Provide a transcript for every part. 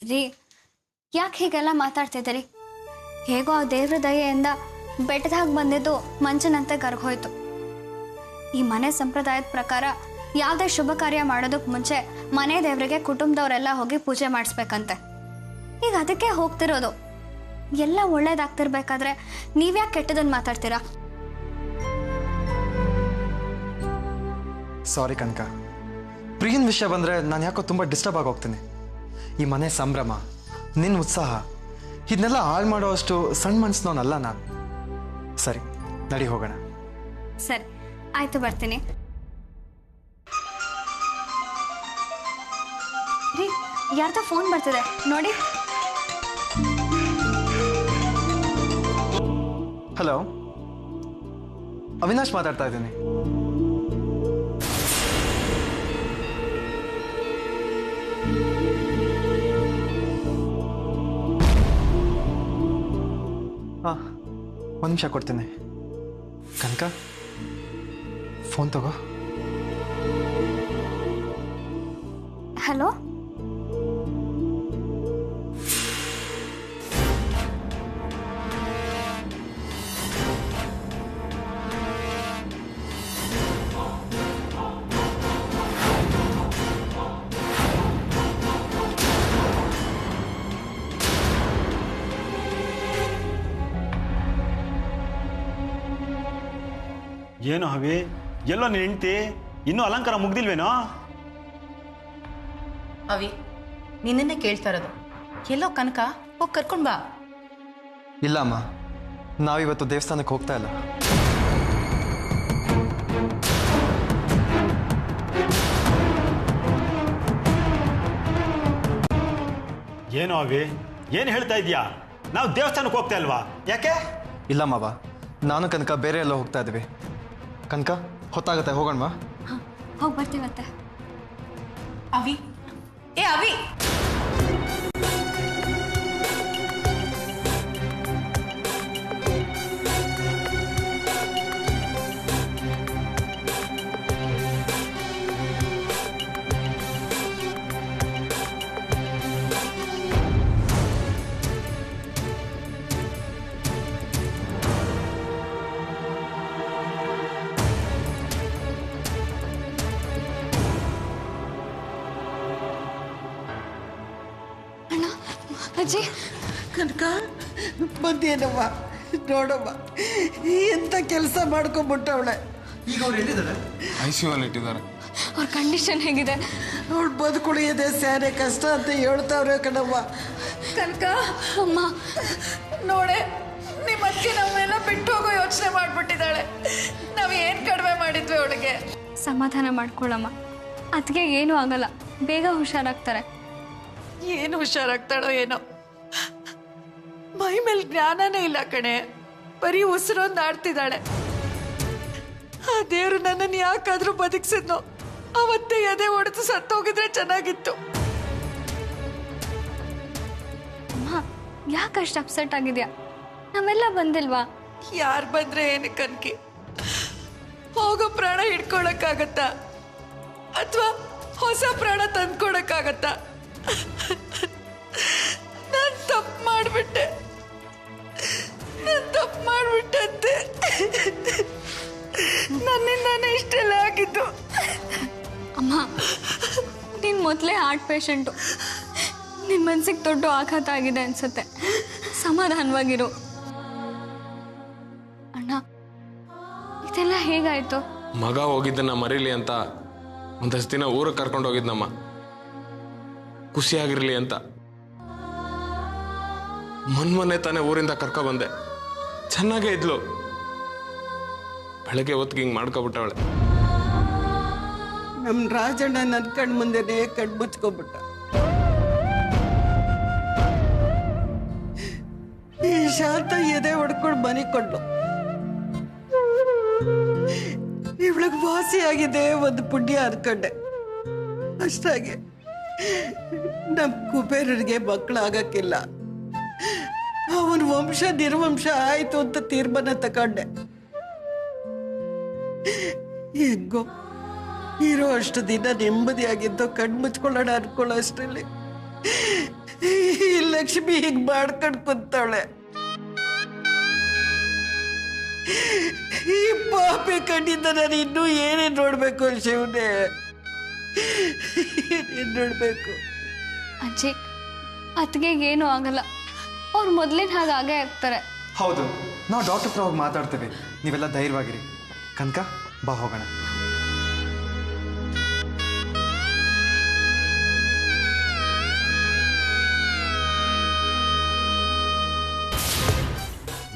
ರೀ ಯಾಕೆ ಹೀಗೆಲ್ಲ ಮಾತಾಡ್ತಿದ್ದೀರಿ? ಹೇಗೋ ಆ ದೇವ್ರ ದಯೆಯಿಂದ ಬೆಟ್ಟದಾಗ ಬಂದಿದ್ದು ಮಂಚನಂತೆ ಕರ್ಗೋಯ್ತು. ಈ ಮನೆ ಸಂಪ್ರದಾಯದ ಪ್ರಕಾರ ಯಾವುದೇ ಶುಭ ಕಾರ್ಯ ಮಾಡೋದಕ್ಕೆ ಮುಂಚೆ ಮನೆ ದೇವರಿಗೆ ಕುಟುಂಬದವರೆಲ್ಲ ಹೋಗಿ ಪೂಜೆ ಮಾಡಿಸ್ಬೇಕಂತೆ. ಈಗ ಅದಕ್ಕೆ ಹೋಗ್ತಿರೋದು. ಎಲ್ಲ ಒಳ್ಳೇದಾಗ್ತಿರ್ಬೇಕಾದ್ರೆ ನೀವ್ಯಾಕೆ ಕೆಟ್ಟದನ್ನು ಮಾತಾಡ್ತೀರಾ? ಸಾರಿ ಕನಕ, ಪ್ರಿಯನ್ ವಿಷಯ ಬಂದರೆ ನಾನು ಯಾಕೋ ತುಂಬ ಡಿಸ್ಟರ್ಬ್ ಆಗಿ ಹೋಗ್ತೀನಿ. ಈ ಮನೆ ಸಂಭ್ರಮ, ನಿನ್ನ ಉತ್ಸಾಹ ಇದನ್ನೆಲ್ಲ ಹಾಳು ಮಾಡೋ ಅಷ್ಟು ಸಣ್ಣ ಮನ್ಸಿನವನಲ್ಲ ನಾನು. ಸರಿ, ನಡಿ ಹೋಗೋಣ. ಸರಿ ಆಯ್ತು, ಬರ್ತೀನಿ. ರೀ ಯಾರ್ದೋ ಫೋನ್ ಬರ್ತಿದೆ ನೋಡಿ. ಹಲೋ, ಅವಿನಾಶ್ ಮಾತಾಡ್ತಾ ಇದ್ದೀನಿ. ಹಾಂ, ಒಂದು ನಿಮಿಷ ಕೊಡ್ತೀನಿ. ಕನಕ, ಫೋನ್ ತಗೋ. ಹಲೋ, ಏನು ಹವಿ, ಎಲ್ಲೋ ನೀನು ಹೆಂಡ್ತಿ ಇನ್ನೂ ಅಲಂಕಾರ ಮುಗ್ದಿಲ್ವೇನೋ? ಅವಿ, ನಿನ್ನೇ ಕೇಳ್ತಾ ಇರೋದು. ಎಲ್ಲೋ ಕನಕ, ಹೋಗಿ ಕರ್ಕೊಂಡು ಬಾ. ಇಲ್ಲ ಅಮ್ಮ, ನಾವಿವತ್ತು ದೇವಸ್ಥಾನಕ್ಕೆ ಹೋಗ್ತಾ ಇಲ್ಲ. ಏನು ಹವಿ, ಏನು ಹೇಳ್ತಾ ಇದೀಯಾ? ನಾವು ದೇವಸ್ಥಾನಕ್ಕೆ ಹೋಗ್ತಾ ಇಲ್ವಾ? ಯಾಕೆ? ಇಲ್ಲ ಮಾವ, ನಾನು ಕನಕ ಬೇರೆ ಎಲ್ಲೋ ಹೋಗ್ತಾ ಇದ್ವಿ. ಕನಕ, ಹೊತ್ತಾಗತ್ತೆ, ಹೋಗೋಣವಾ? ಹಾಂ ಹೋಗಿ ಬರ್ತೀವತ್ತೆ. ಅವಿ, ಏ ಅವಿ, ಅಜ್ಜಿ. ಕನಕ, ಬಂದೇನವ್ವ, ನೋಡವ್ವ, ಎಂತ ಕೆಲಸ ಮಾಡ್ಕೊಂಬಿಟ್ಟವಳೆ. ಈಗ ಅವ್ರು ಎಲ್ಲಿದ್ದಾರೆ? ಐಸಿಯುನಲ್ಲಿ ಇಟ್ಟಿದ್ದಾರೆ. ಅವ್ರ ಕಂಡೀಷನ್ ಹೇಗಿದೆ? ಅವಳು ಬದುಕುಳಿಯದೆ ಸ್ಯಾನೆ ಕಷ್ಟ ಅಂತ ಹೇಳ್ತಾವ್ರೆ ಕಣವ್ವ. ಕನಕ ಅಮ್ಮ ನೋಡೆ, ನಿಮ್ಮ ಅಕ್ಕೆ ನಮ್ಮೆಲ್ಲ ಬಿಟ್ಟು ಹೋಗೋ ಯೋಚನೆ ಮಾಡ್ಬಿಟ್ಟಿದ್ದಾಳೆ. ನಾವು ಏನು ಕಡಿಮೆ ಮಾಡಿದ್ವಿ ಅವಳಿಗೆ? ಸಮಾಧಾನ ಮಾಡ್ಕೊಳ್ಳಮ್ಮ, ಅದಕ್ಕೆ ಏನೂ ಆಗಲ್ಲ, ಬೇಗ ಹುಷಾರಾಗ್ತಾರೆ. ಏನು ಹುಷಾರಾಗ್ತಾಳೋ ಏನೋ. ಮೈ ಮೇಲೆ ಜ್ಞಾನನೇ ಇಲ್ಲ ಕಣೆ, ಬರೀ ಉಸಿರೊಂದು ಆಡ್ತಿದ್ದಾಳೆ. ಆ ದೇವ್ರು ನನ್ನನ್ನು ಯಾಕಾದ್ರೂ ಬದುಕಿಸಿದ್ನೋ, ಅವತ್ತೇ ಎದೆ ಹೊಡೆದು ಸತ್ತೋಗಿದ್ರೆ ಚೆನ್ನಾಗಿತ್ತು. ಅಮ್ಮ ಯಾಕಷ್ಟು ಅಪ್ಸೆಟ್ ಆಗಿದ್ಯಾ? ನಾವೆಲ್ಲ ಬಂದಿಲ್ವಾ? ಯಾರು ಬಂದ್ರೆ ಏನು ಕನ್ಕಿ? ಹೋಗೋ ಪ್ರಾಣ ಹಿಡ್ಕೊಳಕ್ಕಾಗತ್ತಾ ಅಥವಾ ಹೊಸ ಪ್ರಾಣ ತಂದ್ಕೊಡಕ್ಕಾಗತ್ತಾ? ನಾನು ತಪ್ಪು ಮಾಡಿಬಿಟ್ಟೆ ಅಂತೆ. ನನ್ನಿಂದಾನೇ ಇಷ್ಟೆಲ್ಲ ಆಗಿದ್ದು. ಅಮ್ಮ ನೀನು ಮೊದಲೇ ಹಾರ್ಟ್ ಪೇಷಂಟು, ನಿನ್ನ ಮನ್ಸಿಗೆ ದೊಡ್ಡ ಆಘಾತ ಆಗಿದೆ ಅನ್ಸುತ್ತೆ. ಸಮಾಧಾನವಾಗಿರು. ಅಣ್ಣ, ಇದೆಲ್ಲ ಹೇಗಾಯ್ತು? ಮಗ ಹೋಗಿದ್ದನ್ನ ಮರೀಲಿ ಅಂತ ಒಂದಷ್ಟು ದಿನ ಊರಿಗೆ ಕರ್ಕೊಂಡು ಹೋಗಿದ್ನಮ್ಮ, ಖುಷಿಯಾಗಿರ್ಲಿ ಅಂತ. ಮೊನ್ನೆ ತಾನೇ ಊರಿಂದ ಕರ್ಕೊ ಬಂದೆ, ಚೆನ್ನಾಗೇ ಇದ್ಲು. ಬೆಳಗ್ಗೆ ಹೊತ್ತಿಗೆ ಹಿಂಗೆ ಮಾಡ್ಕೊಬಿಟ್ಟವಳೆ. ನಮ್ಮ ರಾಜಣ್ಣ ನನ್ನ ಕಣ್ಣು ಮುಂದೆನೇ ಕಣ್ಣು ಮುಚ್ಕೊಂಡ್ಬಿಟ್ಟ. ಈ ಶಾಂತ ಎದೆ ಹೊಡ್ಕೊಂಡು ಮನೆ ಕೊಂಡು ಇವಳಿಗೆ ವಾಸಿಯಾಗಿದೆ ಒಂದು ಪುಣ್ಯ ಅನ್ಕೊಂಡೆ. ಅಷ್ಟಾಗೆ ನಮ್ಮ ಕುಬೇರನಿಗೆ ಮಕ್ಕಳಾಗಕ್ಕಿಲ್ಲ, ಅವನ ವಂಶ ನಿರ್ವಂಶ ಆಯ್ತು ಅಂತ ತೀರ್ಮಾನ ತಗೊಂಡೆ. ಹೆಂಗೋ ಇರೋ ಅಷ್ಟು ದಿನ ನೆಮ್ಮದಿಯಾಗಿದ್ದೋ ಕಣ್ಣು ಮುಚ್ಕೊಳ್ಳೋಣ ಅನ್ಕೊಳ್ಳೋ ಅಷ್ಟರಲ್ಲಿ ಲಕ್ಷ್ಮಿ ಹೀಗೆ ಮಾಡ್ಕೊಂಡು ಕುಂತವಳೆ. ಈ ಪಾಪಿ ಕಣ್ಣಿಂದ ನಾನು ಇನ್ನೂ ಏನೇನು ನೋಡ್ಬೇಕು ಶಿವನೇ, ಏನೇನು ನೋಡ್ಬೇಕು? ಅಜ್ಜಿ, ಅತ್ತಿಗೆಗೇನು ಆಗಲ್ಲ. ಅವ್ರು ಮೊದಲಿನ ಹಾಗೆ ಆಗ್ತಾರೆ. ಹೌದು, ನಾವು ಡಾಕ್ಟರ್ ಹತ್ರ ಹೋಗಿ ಮಾತಾಡ್ತೇವೆ. ನೀವೆಲ್ಲ ಧೈರ್ಯವಾಗಿರಿ. ಕನಕ, ಬಾ ಹೋಗೋಣ.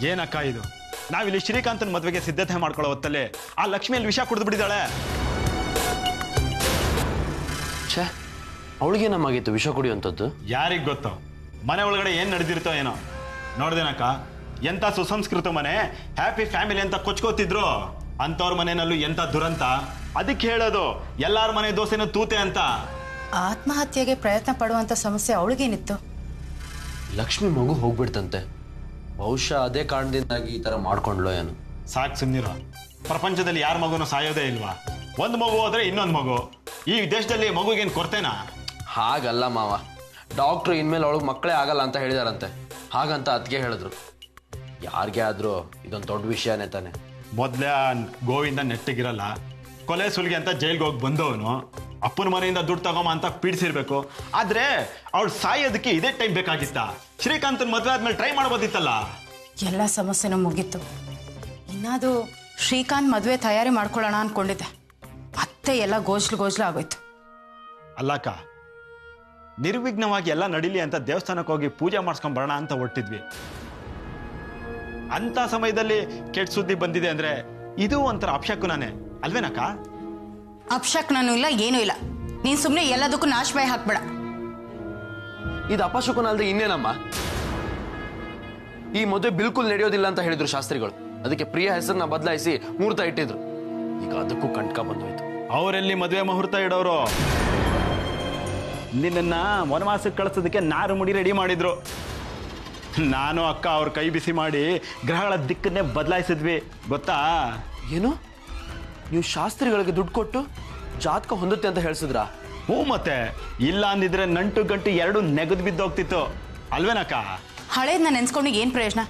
ಏನಕ್ಕ ಇದು? ನಾವಿಲ್ಲಿ ಶ್ರೀಕಾಂತನ ಮದುವೆಗೆ ಸಿದ್ಧತೆ ಮಾಡ್ಕೊಳ್ಳೋ ಹೊತ್ತಲ್ಲಿ ಆ ಲಕ್ಷ್ಮಿಯಲ್ಲಿ ವಿಷ ಕುಡಿದು ಬಿಟ್ಟಿದ್ದಾಳೆ. ಛೇ, ಅವಳಿಗೇನಮ್ಮಾಗಿತ್ತು ವಿಷ ಕುಡಿಯುವಂಥದ್ದು? ಯಾರಿಗೆ ಗೊತ್ತು? ಮನೆ ಒಳಗಡೆ ಏನು ನಡೆದಿರ್ತೋ ಏನೋ. ನೋಡ್ದೇನಕ್ಕ, ಎಂಥ ಸುಸಂಸ್ಕೃತ ಮನೆ, ಹ್ಯಾಪಿ ಫ್ಯಾಮಿಲಿ ಅಂತ ಕೊಚ್ಕೋತಿದ್ರು. ಅಂಥವ್ರ ಮನೆಯಲ್ಲೂ ಎಂಥ ದುರಂತ. ಅದಕ್ಕೆ ಹೇಳೋದು ಎಲ್ಲಾರ ಮನೆ ದೋಸೆನೂ ತೂತೆ ಅಂತ. ಆತ್ಮಹತ್ಯೆಗೆ ಪ್ರಯತ್ನ ಪಡುವಂಥ ಸಮಸ್ಯೆ ಅವಳಿಗೇನಿತ್ತು? ಲಕ್ಷ್ಮಿ ಮಗು ಹೋಗ್ಬಿಡ್ತಂತೆ. ಬಹುಶಃ ಅದೇ ಕಾರಣದಿಂದಾಗಿ ಈ ಥರ ಮಾಡ್ಕೊಂಡ್ಲೋ ಏನು. ಸಾಕು ಸುಮ್ಮನಿರೋ. ಪ್ರಪಂಚದಲ್ಲಿ ಯಾರ ಮಗುನೂ ಸಾಯೋದೇ ಇಲ್ವಾ? ಒಂದು ಮಗು ಹೋದ್ರೆ ಇನ್ನೊಂದು ಮಗು. ಈ ದೇಶದಲ್ಲಿ ಮಗುಗೇನು ಕೊರತೆನಾ? ಹಾಗಲ್ಲ ಮಾವ, ಡಾಕ್ಟ್ರು ಇನ್ಮೇಲೆ ಅವಳಿಗೆ ಮಕ್ಕಳೇ ಆಗಲ್ಲ ಅಂತ ಹೇಳಿದಾರಂತೆ. ಹಾಗಂತ ಅದಕ್ಕೆ ಹೇಳಿದ್ರು. ಯಾರಿಗೆ ಆದರೂ ಇದೊಂದು ದೊಡ್ಡ ವಿಷಯನೇ ತಾನೆ. ಮೊದಲೇ ಗೋವಿಂದ ನೆಟ್ಟಗಿರಲ್ಲ. ಕೊಲೆ ಸುಲಿಗೆ ಅಂತ ಜೈಲ್ಗೆ ಹೋಗಿ ಬಂದವನು ಅಪ್ಪನ ಮನೆಯಿಂದ ದುಡ್ಡು ತಗೊಂಬ ಅಂತ ಪೀಡಿಸಿರ್ಬೇಕು. ಆದ್ರೆ ಅವಳು ಸಾಯೋದಕ್ಕೆ ಇದೇ ಟೈಮ್ ಬೇಕಾಗಿತ್ತ? ಶ್ರೀಕಾಂತನ ಮದುವೆ ಆದ್ಮೇಲೆ ಟ್ರೈ ಮಾಡ್ಬೋದಿತ್ತಲ್ಲ. ಎಲ್ಲ ಸಮಸ್ಯೆನೂ ಮುಗೀತು. ಇನ್ನಾದು ಶ್ರೀಕಾಂತ್ ಮದುವೆ ತಯಾರಿ ಮಾಡ್ಕೊಳ್ಳೋಣ ಅನ್ಕೊಂಡಿದ್ದೆ. ಮತ್ತೆ ಎಲ್ಲ ಗೋಜ್ಲು ಆಗೋಯ್ತು. ಅಲ್ಲಕ್ಕ, ನಿರ್ವಿಘ್ನವಾಗಿ ಎಲ್ಲ ನಡೀಲಿ ಅಂತ ದೇವಸ್ಥಾನಕ್ಕೆ ಹೋಗಿ ಪೂಜೆ ಮಾಡಿಸ್ಕೊಂಡ್ ಬರೋಣ ಅಂತ ಹೊರಟಿದ್ವಿ. ಅಂತ ಸಮಯದಲ್ಲಿ ಕೆಟ್ಟ ಸುದ್ದಿ ಬಂದಿದೆ ಅಂದ್ರೆ ಇದು ಒಂಥರ ಅಪಶಕುನಾನೇ ಅಲ್ವೇನಕ್ಕ? ಅಪಶಕುನೂ ಇಲ್ಲ, ಏನೂ ಇಲ್ಲ. ನೀನ್ ಸುಮ್ಮನೆ ಎಲ್ಲದಕ್ಕೂ ನಾಶಬಾಯಿ ಹಾಕ್ಬೇಡ. ಇದು ಅಪಶಕುನ ಅಲ್ಲದೆ ಇನ್ನೇನಮ್ಮ? ಈ ಮದುವೆ ಬಿಲ್ಕುಲ್ ನಡೆಯೋದಿಲ್ಲ ಅಂತ ಹೇಳಿದ್ರು ಶಾಸ್ತ್ರಿಗಳು. ಅದಕ್ಕೆ ಪ್ರಿಯ ಹೆಸರನ್ನ ಬದಲಾಯಿಸಿ ಮುಹೂರ್ತ ಇಟ್ಟಿದ್ರು. ಈಗ ಅದಕ್ಕೂ ಕಂಟಕ ಬಂದೋಯ್ತು. ಅವರೆಲ್ಲಿ ಮದುವೆ ಮುಹೂರ್ತ ಇಡೋರು? ನಿನ್ನ ವನವಾಸಕ್ಕೆ ಕಳಿಸೋದಕ್ಕೆ ನಾರು ಮುಡಿ ರೆಡಿ ಮಾಡಿದ್ರು. ನಾನು ಅಕ್ಕ ಅವ್ರ ಕೈ ಬಿಸಿ ಮಾಡಿ ಗ್ರಹಗಳ ದಿಕ್ಕನ್ನೇ ಬದಲಾಯಿಸಿದ್ವಿ, ಗೊತ್ತಾ? ಏನು, ನೀವು ಶಾಸ್ತ್ರಿಗಳಿಗೆ ದುಡ್ಡು ಕೊಟ್ಟು ಜಾತಕ ಹೊಂದುತ್ತೆ ಅಂತ ಹೇಳ್ಸಿದ್ರಾ? ಹ್ಞೂ, ಮತ್ತೆ ಇಲ್ಲ ಅಂದಿದ್ರೆ ನಂಟು ಗಂಟು ಎರಡು ನೆಗೆದು ಬಿದ್ದೋಗ್ತಿತ್ತು ಅಲ್ವೇನಕ್ಕ? ಹಳೇದನ್ನ ನೆನ್ಸ್ಕೊಂಡು ಏನು ಪ್ರಯೋಜನ?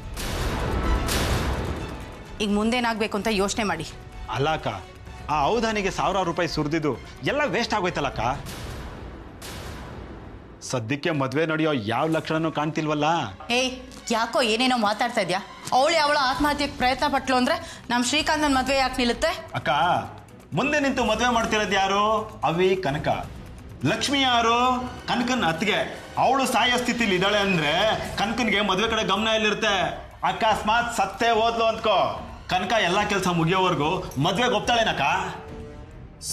ಈಗ ಮುಂದೇನಾಗಬೇಕು ಅಂತ ಯೋಚನೆ ಮಾಡಿ. ಅಲ್ಲ ಅಕ್ಕ, ಆ ಔದಾನಿಗೆ 1000 ರೂಪಾಯಿ ಸುರಿದಿದ್ದು ಎಲ್ಲ ವೇಸ್ಟ್ ಆಗೋಯ್ತಲ್ಲಕ್ಕ. ಸದ್ಯಕ್ಕೆ ಮದುವೆ ನಡೆಯೋ ಯಾವ ಲಕ್ಷಣನೂ ಕಾಣ್ತಿಲ್ವಲ್ಲ. ಏಯ್, ಯಾಕೋ ಏನೇನೋ ಮಾತಾಡ್ತಾ ಇದ್ಯಾ? ಅವಳ ಆತ್ಮಹತ್ಯೆಗೆ ಪ್ರಯತ್ನ ಪಟ್ಲು ಅಂದ್ರೆ ನಮ್ಮ ಶ್ರೀಕಾಂತನ ಮದುವೆ ಯಾಕೆ ನಿಲ್ಲುತ್ತೆ? ಅಕ್ಕ, ಮುಂದೆ ನಿಂತು ಮದುವೆ ಮಾಡ್ತಿರೋದು ಯಾರು? ಅವಿ ಕನಕ. ಲಕ್ಷ್ಮಿ ಯಾರು? ಕನಕನ್ ಅತ್ತಿಗೆ. ಅವಳು ಸಾಯೋ ಸ್ಥಿತಿಲಿ ಇದ್ದಾಳೆ ಅಂದ್ರೆ ಕನಕನ್ಗೆ ಮದುವೆ ಕಡೆ ಗಮನ ಎಲ್ಲಿರುತ್ತೆ? ಅಕಸ್ಮಾತ್ ಸತ್ತೇ ಹೋದ್ಲು ಅಂದ್ಕೋ, ಕನಕ ಎಲ್ಲಾ ಕೆಲಸ ಮುಗಿಯೋವರೆಗೂ ಮದ್ವೆಗೆ ಒಪ್ತಾಳೇನಕ್ಕ?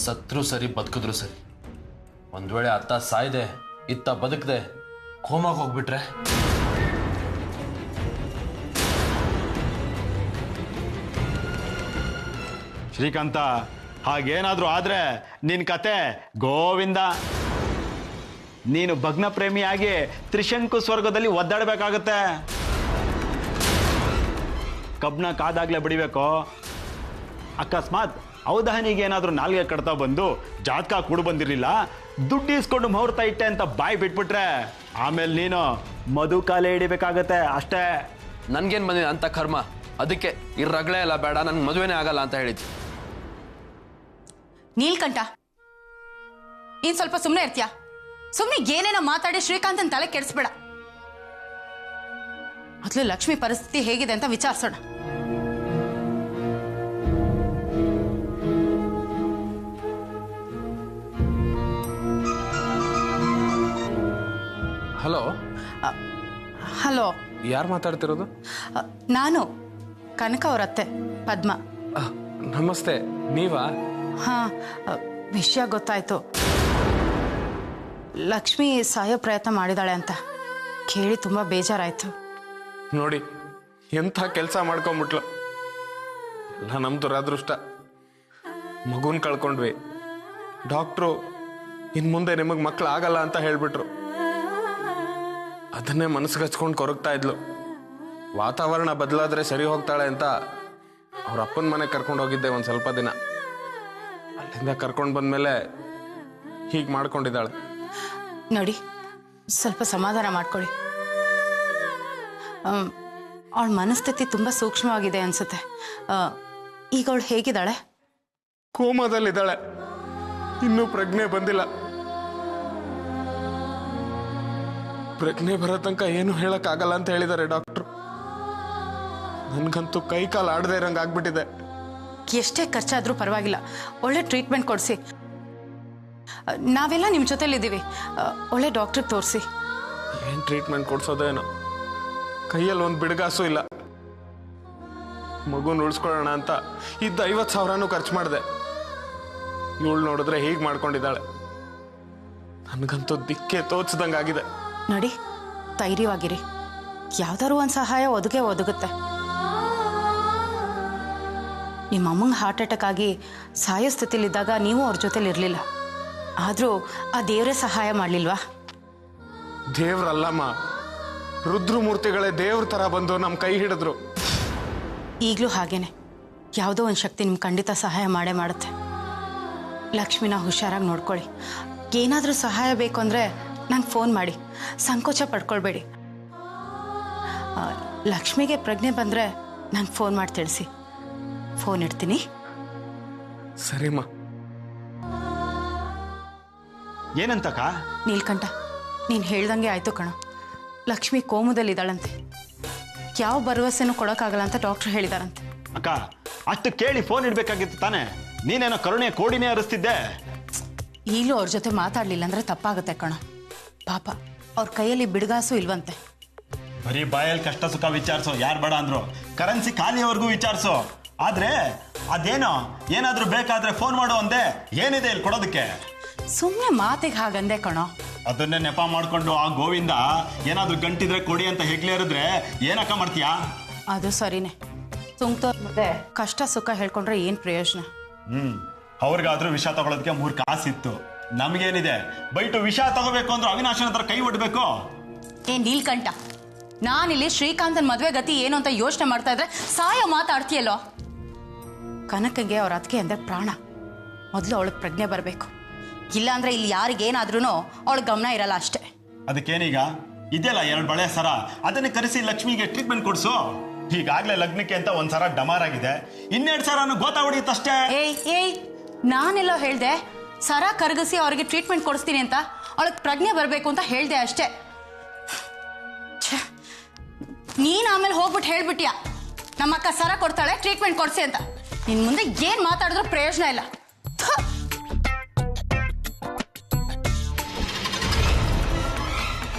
ಸತ್ರು ಸರಿ, ಬದುಕಿದ್ರು ಸರಿ. ಒಂದ್ ವೇಳೆ ಅತ್ತ ಸಾಯ್ದೆ ಇತ್ತ ಬದುಕದೆ ಕೋಮಾಗ ಹೋಗ್ಬಿಟ್ರೆ? ಶ್ರೀಕಾಂತ, ಹಾಗೇನಾದ್ರೂ ಆದ್ರೆ ನಿನ್ ಕತೆ ಗೋವಿಂದ. ನೀನು ಭಗ್ನ ಪ್ರೇಮಿಯಾಗಿ ತ್ರಿಶಂಕು ಸ್ವರ್ಗದಲ್ಲಿ ಒದ್ದಾಡಬೇಕಾಗತ್ತೆ. ಕಬ್ನ ಕಾದಾಗ್ಲೇ ಬಿಡಿಬೇಕು. ಅಕಸ್ಮಾತ್ ಔದಾನಿಗೆ ಏನಾದ್ರೂ ನಾಲ್ಗೆ ಕಡ್ತಾ ಬಂದು ಜಾತಕ ಕೂಡ ಬಂದಿರಲಿಲ್ಲ, ದುಡ್ಡು ಇಸ್ಕೊಂಡು ಮುಹೂರ್ತ ಇಟ್ಟೆ ಅಂತ ಬಾಯಿ ಬಿಟ್ಬಿಟ್ರೆ ಆಮೇಲೆ ನೀನು ಮಧು ಕಾಲೇ ಹಿಡಿಬೇಕಾಗತ್ತೆ ಅಷ್ಟೇ. ನನ್ಗೇನ್ ಬಂದಿದೆ ಅಂತ ಕರ್ಮ? ಅದಕ್ಕೆ ಈ ರಗಳೆ ಎಲ್ಲ ಬೇಡ, ನನ್ಗೆ ಮದುವೆನೇ ಆಗಲ್ಲ ಅಂತ ಹೇಳಿದ್ವಿ. ನೀಲ್ಕಂಠ, ಇನ್ ಸ್ವಲ್ಪ ಸುಮ್ಮನೆ ಇರ್ತೀಯಾ? ಸುಮ್ಮನೆ ಏನೇನೋ ಮಾತಾಡಿ ಶ್ರೀಕಾಂತನ ತಲೆ ಕೆಡಿಸ್ಬೇಡ. ಮೊದಲು ಲಕ್ಷ್ಮಿ ಪರಿಸ್ಥಿತಿ ಹೇಗಿದೆ ಅಂತ ವಿಚಾರಿಸೋಣ. ಹಲೋ. ಹಲೋ, ಯಾರು ಮಾತಾಡ್ತಿರೋದು? ನಾನು ಕನಕ ಅವ್ರ ಅತ್ತೆ ಪದ್ಮ. ನಮಸ್ತೆ, ನೀವಾ? ಹಾ, ವಿಷಯ ಗೊತ್ತಾಯ್ತು. ಲಕ್ಷ್ಮಿ ಸಾಯೋ ಪ್ರಯತ್ನ ಮಾಡಿದಾಳೆ ಅಂತ ಕೇಳಿ ತುಂಬಾ ಬೇಜಾರಾಯ್ತು. ನೋಡಿ, ಎಂಥ ಕೆಲಸ ಮಾಡ್ಕೊಂಬಿಟ್ಲು. ಎಲ್ಲ ನಮ್ಮ ದುರಾದೃಷ್ಟ. ಮಗುನ್ ಕಳ್ಕೊಂಡ್ವಿ. ಡಾಕ್ಟ್ರು ಇನ್ನು ಮುಂದೆ ನಿಮಗೆ ಮಕ್ಕಳು ಆಗಲ್ಲ ಅಂತ ಹೇಳ್ಬಿಟ್ರು. ಅದನ್ನೇ ಮನಸ್ಸಿಗೆ ಹಚ್ಕೊಂಡು ಕೊರಗ್ತಾ ಇದ್ಲು. ವಾತಾವರಣ ಬದಲಾದ್ರೆ ಸರಿ ಹೋಗ್ತಾಳೆ ಅಂತ ಅವ್ರ ಅಪ್ಪನ ಮನೆ ಕರ್ಕೊಂಡು ಹೋಗಿದ್ದೆ ಒಂದು ಸ್ವಲ್ಪ ದಿನ. ಅಲ್ಲಿಂದ ಕರ್ಕೊಂಡು ಬಂದ್ಮೇಲೆ ಹೀಗೆ ಮಾಡ್ಕೊಂಡಿದ್ದಾಳೆ. ನೋಡಿ, ಸ್ವಲ್ಪ ಸಮಾಧಾನ ಮಾಡ್ಕೊಳ್ಳಿ. ಅವಳ ಮನಸ್ಥಿತಿ ತುಂಬ ಸೂಕ್ಷ್ಮವಾಗಿದೆ ಅನಿಸುತ್ತೆ. ಈಗ ಅವಳು ಹೇಗಿದ್ದಾಳೆ? ಕೋಮಾದಲ್ಲಿದ್ದಾಳೆ, ಇನ್ನೂ ಪ್ರಜ್ಞೆ ಬಂದಿಲ್ಲ. ಪ್ರಜ್ಞೆ ಬರೋ ತನಕ ಏನು ಹೇಳಕ್ಕಾಗಲ್ಲ ಅಂತ ಹೇಳಿದ್ದಾರೆ ಡಾಕ್ಟ್ರು. ನನ್ಗಂತೂ ಕೈ ಕಾಲು ಆಡದೇ ಇರಂಗೆ ಆಗ್ಬಿಟ್ಟಿದೆ. ಎಷ್ಟೇ ಖರ್ಚಾದರೂ ಪರವಾಗಿಲ್ಲ, ಒಳ್ಳೆ ಟ್ರೀಟ್ಮೆಂಟ್ ಕೊಡಿಸಿ. ನಾವೆಲ್ಲ ನಿಮ್ಮ ಜೊತೆಲಿದ್ದೀವಿ, ಒಳ್ಳೆ ಡಾಕ್ಟ್ರಿಗೆ ತೋರಿಸಿ. ಏನು ಟ್ರೀಟ್ಮೆಂಟ್ ಕೊಡ್ಸೋದೇನೋ, ಕೈಯಲ್ಲಿ ಒಂದು ಬಿಡುಗಾಸು ಇಲ್ಲ. ಮಗುನ ಉಳಿಸ್ಕೊಳ್ಳೋಣ ಅಂತ ಇದ್ದ 50,000 ಖರ್ಚು ಮಾಡಿದೆ. ಇವಳು ನೋಡಿದ್ರೆ ಹೀಗೆ ಮಾಡ್ಕೊಂಡಿದ್ದಾಳೆ. ನನಗಂತೂ ದಿಕ್ಕೆ ತೋಚದಂಗಾಗಿದೆ. ನೋಡಿ, ಧೈರ್ಯವಾಗಿರಿ, ಯಾವ್ದಾದ್ರು ಒಂದು ಸಹಾಯ ಒದಗುತ್ತೆ. ನಿಮ್ಮ ಅಮ್ಮಂಗೆ ಹಾರ್ಟ್ ಅಟ್ಯಾಕ್ ಆಗಿ ಸಾಯೋ ಸ್ಥಿತಿಲಿದ್ದಾಗ ನೀವು ಅವ್ರ ಜೊತೆಲಿ ಇರಲಿಲ್ಲ, ಆದರೂ ಆ ದೇವರೇ ಸಹಾಯ ಮಾಡಲಿಲ್ವಾ? ದೇವ್ರಲ್ಲಮ್ಮ, ರುದ್ರಮೂರ್ತಿಗಳೇ ದೇವ್ರ ಥರ ಬಂದು ನಮ್ಮ ಕೈ ಹಿಡಿದ್ರು. ಈಗಲೂ ಹಾಗೇನೆ, ಯಾವುದೋ ಒಂದು ಶಕ್ತಿ ನಿಮ್ಗೆ ಖಂಡಿತ ಸಹಾಯ ಮಾಡೇ ಮಾಡುತ್ತೆ. ಲಕ್ಷ್ಮಿನ ಹುಷಾರಾಗಿ ನೋಡ್ಕೊಳ್ಳಿ. ಏನಾದರೂ ಸಹಾಯ ಬೇಕು ಅಂದರೆ ನಂಗೆ ಫೋನ್ ಮಾಡಿ, ಸಂಕೋಚ ಪಡ್ಕೊಳ್ಬೇಡಿ. ಲಕ್ಷ್ಮಿಗೆ ಪ್ರಜ್ಞೆ ಬಂದರೆ ನಂಗೆ ಫೋನ್ ಮಾಡಿ ತಿಳಿಸಿ. ಫೋನ್ ಇಡ್ತೀನಿ. ಸರಿಮ್ಮ. ಏನಂತಕ್ಕ? ನೀಲ್ಕಂಠ, ನೀನು ಹೇಳ್ದಂಗೆ ಆಯಿತು ಕಣೋ. ಲಕ್ಷ್ಮಿ ಕೋಮದಲ್ಲಿದ್ದಾಳಂತೆ. ಯಾವ ಭರವಸೆನೂ ಕೊಡೋಕ್ಕಾಗಲ್ಲ ಅಂತ ಡಾಕ್ಟ್ರು ಹೇಳಿದಾರಂತೆ. ಅಕ್ಕ, ಅಷ್ಟು ಕೇಳಿ ಫೋನ್ ಇಡ್ಬೇಕಾಗಿತ್ತು ತಾನೆ. ನೀನೇನೋ ಕರುಣೆಯ ಕೋಡಿನೇ ಹರಿಸ್ತಿದ್ದೆ. ಈಗಲೂ ಅವ್ರ ಜೊತೆ ಮಾತಾಡಲಿಲ್ಲ ಅಂದರೆ ತಪ್ಪಾಗುತ್ತೆ ಕಣೋ. ಪಾಪ, ಅವ್ರ ಕೈಯಲ್ಲಿ ಬಿಡುಗಾಸು ಇಲ್ವಂತೆ. ಬರೀ ಬಾಯಲ್ಲಿ ಕಷ್ಟ ಸುಖ ವಿಚಾರಿಸೋ, ಯಾರು ಬೇಡ ಅಂದ್ರು. ಕರೆನ್ಸಿ ಖಾಲಿಯವರೆಗೂ ವಿಚಾರಿಸೋ. ಆದ್ರೆ ಅದೇನೋ ಏನಾದ್ರೂ ಬೇಕಾದ್ರೆ ಫೋನ್ ಮಾಡೋ ಅಂದೆ. ಏನಿದೆ ಇಲ್ಲಿ ಕೊಡೋದಕ್ಕೆ? ಸುಮ್ಮನೆ ಮಾತಿಗೆ ಹಾಗಂದೆ ಕಣೋ. ಅದನ್ನೇ ನೆಪ ಮಾಡ್ಕೊಂಡು ಆ ಗೋವಿಂದ ಏನಾದ್ರೂ ಗಂಟಿದ್ರೆ ಕೊಡಿ ಅಂತ ಹೆಗ್ಲೇರಿದ್ರೆ ಏನಕ್ಕ ಮಾಡ್ತೀಯಾ? ಅದು ಸರಿನೇ. ತುಂಬ್ತೋರ್ ಮುಂದೆ ಕಷ್ಟ ಸುಖ ಹೇಳ್ಕೊಂಡ್ರೆ ಏನು ಪ್ರಯೋಜನ? ಅವ್ರಿಗಾದ್ರೂ ವಿಷ ತಗೊಳೋದಕ್ಕೆ 3 ಕಾಸಿತ್ತು. ನಮಗೇನಿದೆ? ಬೈಟು ವಿಷ ತಗೋಬೇಕು ಅಂದ್ರೆ ಅವಿನಾಶನ ಹತ್ರ ಕೈ ಒಡ್ಬೇಕು. ನೀಲ್ಕಂಠ, ನಾನಿಲ್ಲಿ ಶ್ರೀಕಾಂತನ್ ಮದುವೆ ಗತಿ ಏನು ಅಂತ ಯೋಚನೆ ಮಾಡ್ತಾ ಇದ್ರೆ ಸಾಯೋ ಮಾತಾಡ್ತೀಯಲ್ಲೋ. ಕನಕಂಗೆ ಅವ್ರ ಅದಕ್ಕೆ ಅಂದ್ರೆ ಪ್ರಾಣ. ಮೊದಲು ಅವಳಿಗೆ ಪ್ರಜ್ಞೆ ಬರಬೇಕು. ಇಲ್ಲಾಂದ್ರೆ ಇಲ್ಲಿ ಯಾರಿಗೇನಾದ್ರೂ ಅವಳಿಗೆ ಗಮನ ಇರಲ್ಲ ಅಷ್ಟೇ. ಅದಕ್ಕೇನೀಗ? ಇದೆಯಲ್ಲ 2 ಬಳೆ ಸರ, ಅದನ್ನ ಕರೆಸಿ ಲಕ್ಷ್ಮಿಗೆ ಟ್ರೀಟ್ಮೆಂಟ್ ಕೊಡ್ಸು. ಈಗಾಗ್ಲೇ ಲಗ್ನಕ್ಕೆ ಅಂತ 1 ಸರ ಡಮಾರ್ ಆಗಿದೆ, 2 ಸರನು ಗೋತಾ ಹೊಡಿಯುತ್ತಷ್ಟೇ. ಏಯ್, ನಾನೆಲ್ಲೋ ಹೇಳ್ದೆ ಸರ ಕರಗಿಸಿ ಅವ್ರಿಗೆ ಟ್ರೀಟ್ಮೆಂಟ್ ಕೊಡಿಸ್ತೀನಿ ಅಂತ. ಅವಳಿಗೆ ಪ್ರಜ್ಞೆ ಬರಬೇಕು ಅಂತ ಹೇಳ್ದೆ ಅಷ್ಟೇ. ನೀನ್ ಆಮೇಲೆ ಹೋಗ್ಬಿಟ್ಟು ಹೇಳ್ಬಿಟ್ಯಾ ನಮ್ಮಕ್ಕ ಸರ ಕೊಡ್ತಾಳೆ ಟ್ರೀಟ್ಮೆಂಟ್ ಕೊಡ್ಸಿ ಅಂತ. ನಿನ್ ಮುಂದೆ ಏನ್ ಮಾತಾಡಿದ್ರು ಪ್ರಯೋಜನ ಇಲ್ಲ.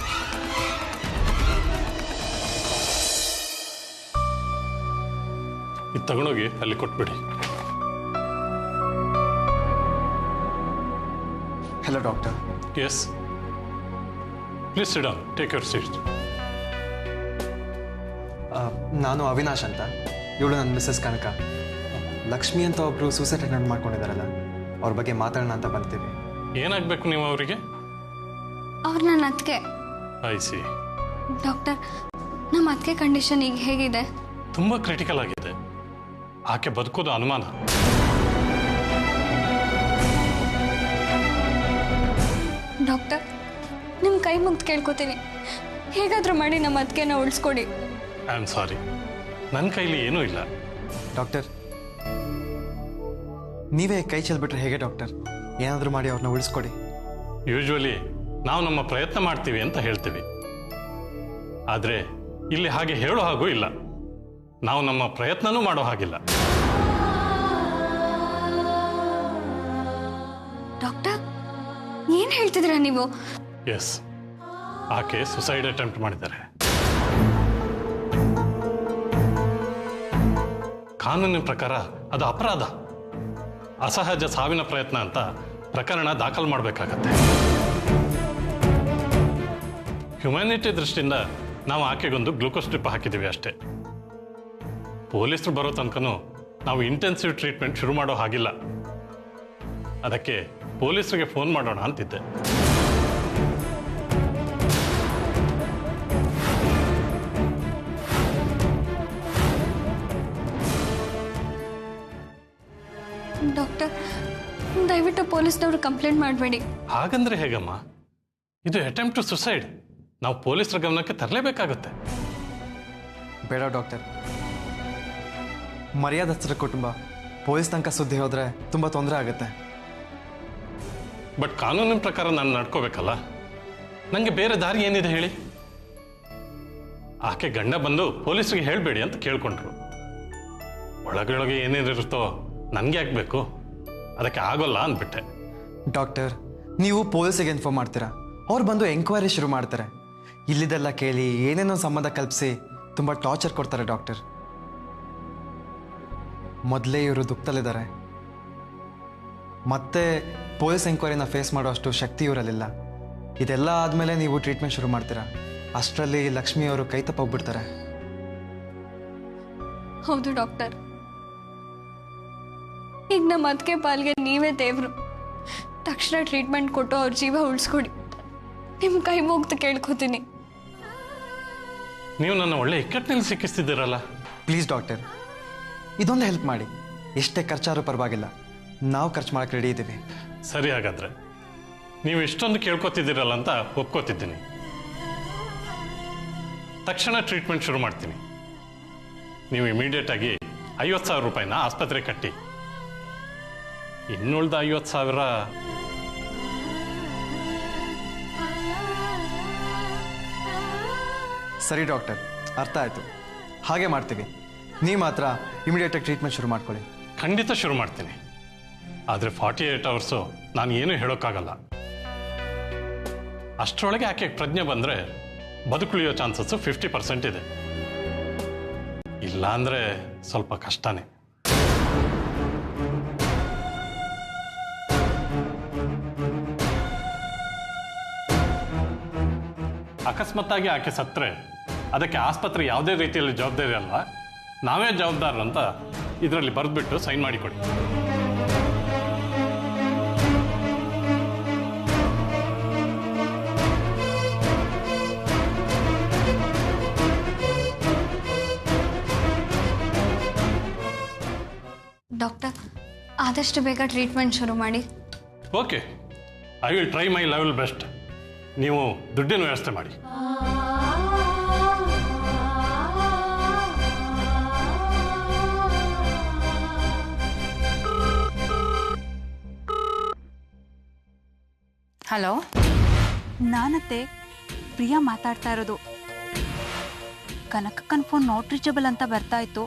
ಇದು ತಗೊಂಡೋಗಿ ಅಲ್ಲಿ ಕೊಟ್ಬಿಡಿ. Hello doctor. Yes, please sit down, take your seat. ನಾನು ಅವಿನಾಶ್ ಅಂತ, ಇವಳು ನನ್ನ ಮಿಸ್ಸಸ್ ಕನಕ. ಲಕ್ಷ್ಮಿ ಅಂತ ಒಬ್ರು ಸೂಸೈಡ್ ಅಟೆಂಪ್ಟ್ ಮಾಡ್ಕೊಂಡಿದ್ದಾರಲ್ಲ, ಅವ್ರ ಬಗ್ಗೆ ಮಾತಾಡೋಣ ಅಂತ ಬಂತೀವಿ. ಏನಾಗಬೇಕು ನೀವು ಅವರಿಗೆ? ಅವ್ರು ನನ್ನ ಅತ್ತಿಗೆ. I C. ಡಾಕ್ಟರ್, ನಮ್ಮ ಅತ್ತಿಗೆ ಕಂಡೀಷನ್ ಈಗ ಹೇಗಿದೆ? ತುಂಬ ಕ್ರಿಟಿಕಲ್ ಆಗಿದೆ. ಆಕೆ ಬದುಕೋದು ಅನುಮಾನ. ಡಾಕ್ಟರ್, ನಿಮ್ಮ ಕೈ ಮುಗ್ದು ಕೇಳ್ಕೊತೀನಿ, ಹೇಗಾದರೂ ಮಾಡಿ ನಮ್ಮ ಅತ್ತಿಗೆನ ಉಳಿಸ್ಕೊಡಿ. ಐ ಆಮ್ ಸಾರಿ, ನನ್ನ ಕೈಲಿ ಏನೂ ಇಲ್ಲ. ಡಾಕ್ಟರ್, ನೀವೇ ಕೈ ಚೆಲ್ಬಿಟ್ರೆ ಹೇಗೆ ಡಾಕ್ಟರ್? ಏನಾದರೂ ಮಾಡಿ ಅವ್ರನ್ನ ಉಳಿಸ್ಕೊಡಿ. ಯೂಶ್ವಲಿ ನಾವು ನಮ್ಮ ಪ್ರಯತ್ನ ಮಾಡ್ತೀವಿ ಅಂತ ಹೇಳ್ತೀವಿ, ಆದರೆ ಇಲ್ಲಿ ಹಾಗೆ ಹೇಳೋ ಹಾಗೂ ಇಲ್ಲ. ನಾವು ನಮ್ಮ ಪ್ರಯತ್ನನೂ ಮಾಡೋ ಹಾಗಿಲ್ಲ. ಡಾಕ್ಟರ್, ಏನು ಹೇಳ್ತಿದ್ದೀರಾ ನೀವು? ಎಸ್, ಆಕೆ ಸುಸೈಡ್ ಅಟೆಂಪ್ಟ್ ಮಾಡಿದ್ದಾರೆ. ಕಾನೂನಿನ ಪ್ರಕಾರ ಅದು ಅಪರಾಧ. ಅಸಹಜ ಸಾವಿನ ಪ್ರಯತ್ನ ಅಂತ ಪ್ರಕರಣ ದಾಖಲು ಮಾಡಬೇಕಾಗತ್ತೆ. ಹ್ಯುಮ್ಯಾನಿಟಿ ದೃಷ್ಟಿಯಿಂದ ನಾವು ಆಕೆಗೊಂದು ಗ್ಲೂಕೋಸ್ ಡ್ರಿಪ್ ಹಾಕಿದ್ದೀವಿ ಅಷ್ಟೇ. ಪೊಲೀಸರು ಬರೋ ತನಕನೂ ನಾವು ಇಂಟೆನ್ಸಿವ್ ಟ್ರೀಟ್ಮೆಂಟ್ ಶುರು ಮಾಡೋ ಹಾಗಿಲ್ಲ. ಅದಕ್ಕೆ ಪೊಲೀಸರಿಗೆ ಫೋನ್ ಮಾಡೋಣ ಅಂತಿದ್ದೆ. ಡಾಕ್ಟರ್, ದಯವಿಟ್ಟು ಪೊಲೀಸ್ನವರು ಕಂಪ್ಲೇಂಟ್ ಮಾಡಬೇಡಿ. ಹಾಗಂದ್ರೆ ಹೇಗಮ್ಮ? ಇದು ಅಟೆಂಪ್ಟ್ ಟು ಸುಸೈಡ್. ನಾವು ಪೊಲೀಸರ ಗಮನಕ್ಕೆ ತರಲೇಬೇಕಾಗುತ್ತೆ. ಬೇಡ ಡಾಕ್ಟರ್. ಮರ್ಯಾದಸ್ಥರ ಕುಟುಂಬ ಪೊಲೀಸ್ ತನಕ ಸುದ್ದಿ ಹೋದರೆ ತುಂಬ ತೊಂದರೆ ಆಗುತ್ತೆ. ಬಟ್ ಕಾನೂನಿನ ಪ್ರಕಾರ ನಾನು ನಡ್ಕೋಬೇಕಲ್ಲ. ನನಗೆ ಬೇರೆ ದಾರಿ ಏನಿದೆ ಹೇಳಿ? ಆಕೆ ಗಂಡ ಬಂದು ಪೊಲೀಸರಿಗೆ ಹೇಳಬೇಡಿ ಅಂತ ಕೇಳ್ಕೊಂಡ್ರು. ಒಳಗೊಳಗೆ ಏನೇನಿರುತ್ತೋ ನನಗೆ ಆಗ್ಬೇಕು, ಅದಕ್ಕೆ ಆಗೋಲ್ಲ ಅಂದ್ಬಿಟ್ಟೆ. ಡಾಕ್ಟರ್, ನೀವು ಪೊಲೀಸಿಗೆ ಇನ್ಫಾರ್ಮ್ ಮಾಡ್ತೀರಾ, ಅವ್ರು ಬಂದು ಎಂಕ್ವೈರಿ ಶುರು ಮಾಡ್ತಾರೆ. ಇಲ್ಲಿದೆಲ್ಲ ಕೇಳಿ ಏನೇನೋ ಸಂಬಂಧ ಕಲ್ಪಿಸಿ ತುಂಬ ಟಾರ್ಚರ್ ಕೊಡ್ತಾರೆ ಡಾಕ್ಟರ್. ಮೊದಲೇ ಇವರು ದುಃಖದಲ್ಲಿದ್ದಾರೆ, ಮತ್ತೆ ಪೊಲೀಸ್ ಎಂಕ್ವೈರಿನ ಫೇಸ್ ಮಾಡೋ ಅಷ್ಟು ಶಕ್ತಿ ಇವರಲ್ಲಿಲ್ಲ. ಇದೆಲ್ಲ ಆದಮೇಲೆ ನೀವು ಟ್ರೀಟ್ಮೆಂಟ್ ಶುರು ಮಾಡ್ತೀರಾ, ಅಷ್ಟರಲ್ಲಿ ಲಕ್ಷ್ಮಿ ಅವರು ಕೈ ತಪ್ಪೋಗ್ಬಿಡ್ತಾರೆ. ಹೌದು ಡಾಕ್ಟರ್, ಈಗ ನಮ್ಮ ಅದಕ್ಕೆ ಪಾಲ್ಗೆ ನೀವೇ ದೇವ್ರು. ತಕ್ಷಣ ಟ್ರೀಟ್ಮೆಂಟ್ ಕೊಟ್ಟು ಅವ್ರ ಜೀವ ಉಳಿಸ್ಕೊಡಿ, ನಿಮ್ಮ ಕೈ ಮುಗ್ದು ಕೇಳ್ಕೊತೀನಿ. ನೀವು ನನ್ನ ಒಳ್ಳೆ ಇಕ್ಕಟ್ಟಿನಲ್ಲಿ ಸಿಕ್ಕಿಸ್ತಿದ್ದೀರಲ್ಲ. ಪ್ಲೀಸ್ ಡಾಕ್ಟರ್, ಇದೊಂದು ಹೆಲ್ಪ್ ಮಾಡಿ. ಎಷ್ಟೇ ಖರ್ಚಾದ್ರೂ ಪರವಾಗಿಲ್ಲ, ನಾವು ಖರ್ಚು ಮಾಡಕ್ಕೆ ರೆಡಿ ಇದ್ದೀವಿ. ಸರಿ, ಹಾಗಾದ್ರೆ ನೀವು ಇಷ್ಟೊಂದು ಕೇಳ್ಕೊತಿದ್ದೀರಲ್ಲ ಅಂತ ಒಪ್ಕೋತಿದ್ದೀನಿ. ತಕ್ಷಣ ಟ್ರೀಟ್ಮೆಂಟ್ ಶುರು ಮಾಡ್ತೀನಿ. ನೀವು ಇಮಿಡಿಯೇಟ್ ಆಗಿ 50,000 ರೂಪಾಯಿನ ಆಸ್ಪತ್ರೆ ಕಟ್ಟಿ, ಇನ್ನುಳಿದ 50,000 ಸರಿ ಡಾಕ್ಟರ್, ಅರ್ಥ ಆಯಿತು. ಹಾಗೆ ಮಾಡ್ತೀವಿ. ನೀವು ಮಾತ್ರ ಇಮಿಡಿಯೇಟಾಗಿ ಟ್ರೀಟ್ಮೆಂಟ್ ಶುರು ಮಾಡ್ಕೊಳ್ಳಿ. ಖಂಡಿತ ಶುರು ಮಾಡ್ತೀನಿ. ಆದರೆ 48 ಅವರ್ಸು ನಾನು ಏನೂ ಹೇಳೋಕ್ಕಾಗಲ್ಲ. ಅಷ್ಟರೊಳಗೆ ಆಕೆ ಪ್ರಜ್ಞೆ ಬಂದರೆ ಬದುಕುಳಿಯೋ ಚಾನ್ಸಸ್ಸು 50% ಇದೆ. ಇಲ್ಲ ಅಂದರೆ ಸ್ವಲ್ಪ ಕಷ್ಟನೇ. ಅಕಸ್ಮಾತ್ತಾಗಿ ಆಕೆ ಸತ್ತರೆ ಅದಕ್ಕೆ ಆಸ್ಪತ್ರೆ ಯಾವುದೇ ರೀತಿಯಲ್ಲಿ ಜವಾಬ್ದಾರಿ ಅಲ್ಲ, ನಾವೇ ಜವಾಬ್ದಾರರು ಅಂತ ಇದರಲ್ಲಿ ಬರೆದ್ಬಿಟ್ಟು ಸೈನ್ ಮಾಡಿಕೊಡಿ. ಡಾಕ್ಟರ್, ಆದಷ್ಟು ಬೇಗ ಟ್ರೀಟ್ಮೆಂಟ್ ಶುರು ಮಾಡಿ. Okay, I will try my level best. ನೀವು ದುಡ್ಡಿನ ವ್ಯವಸ್ಥೆ ಮಾಡಿ. ಹಲೋ, ನಾನತ್ತೆ ಪ್ರಿಯಾ ಮಾತಾಡ್ತಾ ಇರೋದು. ಕನಕಕ್ಕನ ಫೋನ್ ನಾಟ್ ರೀಚಬಲ್ ಅಂತ ಬರ್ತಾ ಇತ್ತು.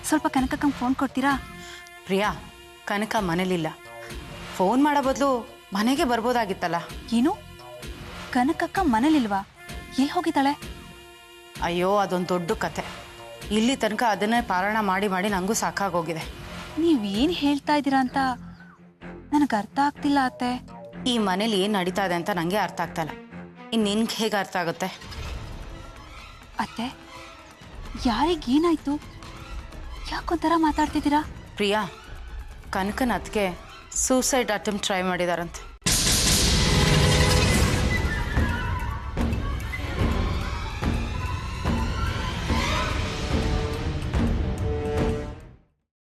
ಸ್ವಲ್ಪ ಕನಕಕ್ಕನ ಫೋನ್ ಕೊಡ್ತೀರಾ? ಪ್ರಿಯಾ, ಕನಕ ಮನೇಲಿಲ್ಲ. ಫೋನ್ ಮಾಡೋ ಬದಲು ಮನೆಗೆ ಬರ್ಬೋದಾಗಿತ್ತಲ್ಲ. ಏನು, ಕನಕಕ್ಕ ಮನೇಲಿಲ್ವಾ? ಎಲ್ಲಿ ಹೋಗಿದ್ದಾಳೆ? ಅಯ್ಯೋ, ಅದೊಂದು ದೊಡ್ಡ ಕತೆ. ಇಲ್ಲಿ ತನಕ ಅದನ್ನೇ ಪಾರಾಯಣ ಮಾಡಿ ಮಾಡಿ ನನಗೂ ಸಾಕಾಗೋಗಿದೆ. ನೀವೇನು ಹೇಳ್ತಾ ಇದ್ದೀರಾ ಅಂತ ನನಗೆ ಅರ್ಥ ಆಗ್ತಿಲ್ಲ ಅತ್ತೆ. ಈ ಮನೇಲಿ ಏನು ನಡೀತಾ ಇದೆ ಅಂತ ನನಗೆ ಅರ್ಥ ಆಗ್ತಾಯಿಲ್ಲ. ಇನ್ನು ನಿನ್ಗೆ ಹೇಗೆ ಅರ್ಥ ಆಗುತ್ತೆ? ಅತ್ತೆ, ಯಾರಿಗೇನಾಯ್ತು? ಯಾಕೊಂಥರ ಮಾತಾಡ್ತಿದ್ದೀರಾ? ಪ್ರಿಯಾ, ಕನಕನ ಅದಕ್ಕೆ ಸೂಸೈಡ್ ಅಟೆಂಪ್ಟ್ ಟ್ರೈ ಮಾಡಿದಾರಂತೆ.